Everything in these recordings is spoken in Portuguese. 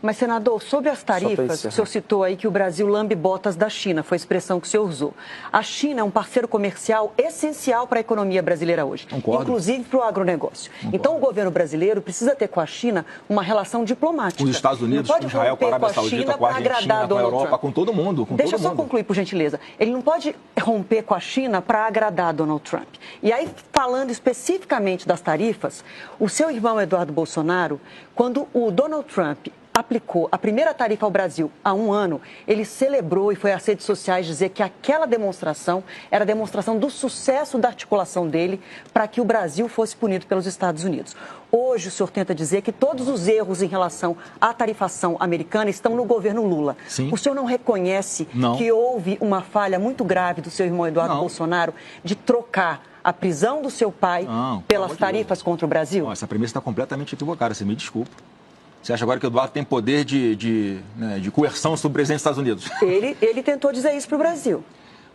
Mas, senador, sobre as tarifas, o senhor citou aí que o Brasil lambe botas da China, foi a expressão que o senhor usou. A China é um parceiro comercial essencial para a economia brasileira hoje, Concordo. Inclusive para o agronegócio. Concordo. Então, o governo brasileiro precisa ter com a China uma relação diplomática. Com os Estados Unidos, com Israel, com a Arábia Saudita, com a Argentina, com a Europa, com todo mundo. Deixa eu só concluir, por gentileza. Ele não pode romper com a China para agradar Donald Trump. E aí, falando especificamente das tarifas, o seu irmão Eduardo Bolsonaro, quando o Donald Trump aplicou a primeira tarifa ao Brasil há um ano, ele celebrou e foi às redes sociais dizer que aquela demonstração era a demonstração do sucesso da articulação dele para que o Brasil fosse punido pelos Estados Unidos. Hoje o senhor tenta dizer que todos os erros em relação à tarifação americana estão no governo Lula. Sim. O senhor não reconhece Não. que houve uma falha muito grave do seu irmão Eduardo Bolsonaro de trocar a prisão do seu pai pelas tarifas contra o Brasil? Essa premissa está completamente equivocada, você me desculpa. Você acha agora que o Eduardo tem poder de coerção sobre o presidente dos Estados Unidos? Ele tentou dizer isso para o Brasil.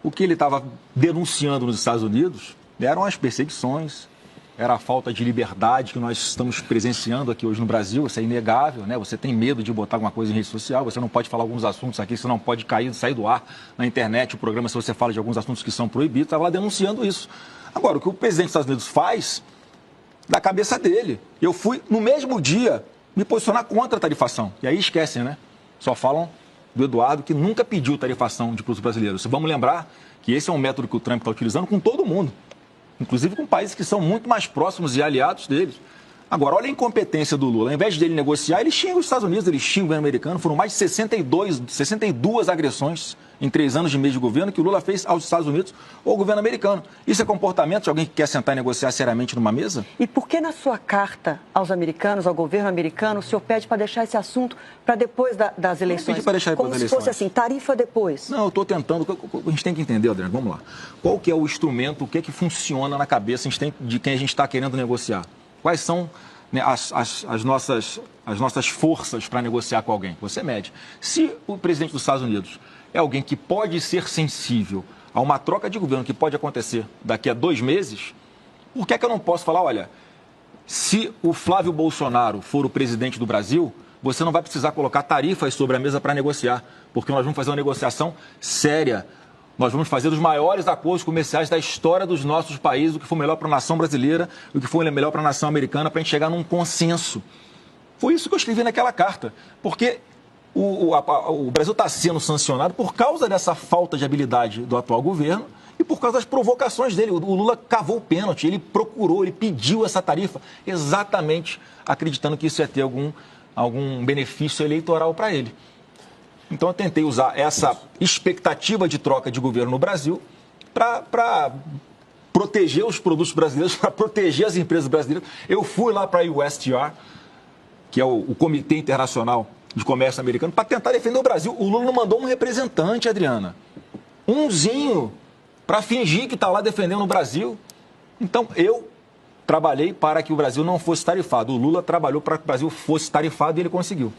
O que ele estava denunciando nos Estados Unidos eram as perseguições, era a falta de liberdade que nós estamos presenciando aqui hoje no Brasil. Isso é inegável, né? Você tem medo de botar alguma coisa em rede social, você não pode falar alguns assuntos aqui, você não pode sair do ar na internet, o programa, se você fala de alguns assuntos que são proibidos, estava lá denunciando isso. Agora, o que o presidente dos Estados Unidos faz, da cabeça dele. Eu fui, no mesmo dia, me posicionar contra a tarifação. E aí esquecem, né? Só falam do Eduardo, que nunca pediu tarifação de produtos brasileiros. Vamos lembrar que esse é um método que o Trump está utilizando com todo mundo, inclusive com países que são muito mais próximos e aliados deles. Agora, olha a incompetência do Lula. Ao invés dele negociar, ele xinga os Estados Unidos, ele xinga o governo americano. Foram mais de 62 agressões em 3 anos de mês de governo que o Lula fez aos Estados Unidos ou ao governo americano. Isso é comportamento de alguém que quer sentar e negociar seriamente numa mesa? E por que na sua carta aos americanos, ao governo americano, o senhor pede para deixar esse assunto para depois das eleições? Não pedi para deixar como para as se eleições. fosse assim, tarifa depois. Não, eu estou tentando. A gente tem que entender, Adriano, vamos lá. Qual que é o instrumento, o que é que funciona na cabeça de quem a gente está querendo negociar? Quais são, né, as nossas forças para negociar com alguém? Você mede. Se o presidente dos Estados Unidos é alguém que pode ser sensível a uma troca de governo que pode acontecer daqui a 2 meses, por que é que eu não posso falar, olha, se o Flávio Bolsonaro for o presidente do Brasil, você não vai precisar colocar tarifas sobre a mesa para negociar, porque nós vamos fazer uma negociação séria. Nós vamos fazer os maiores acordos comerciais da história dos nossos países, o que for melhor para a nação brasileira, o que for melhor para a nação americana, para a gente chegar num consenso. Foi isso que eu escrevi naquela carta, porque o Brasil está sendo sancionado por causa dessa falta de habilidade do atual governo e por causa das provocações dele. O Lula cavou o pênalti, ele procurou, ele pediu essa tarifa, exatamente acreditando que isso ia ter algum benefício eleitoral para ele. Então eu tentei usar essa expectativa de troca de governo no Brasil para proteger os produtos brasileiros, para proteger as empresas brasileiras. Eu fui lá para a USTR, que é o Comitê Internacional de Comércio Americano, para tentar defender o Brasil. O Lula não mandou um representante, Adriana. Umzinho, para fingir que está lá defendendo o Brasil. Então, eu trabalhei para que o Brasil não fosse tarifado. O Lula trabalhou para que o Brasil fosse tarifado e ele conseguiu.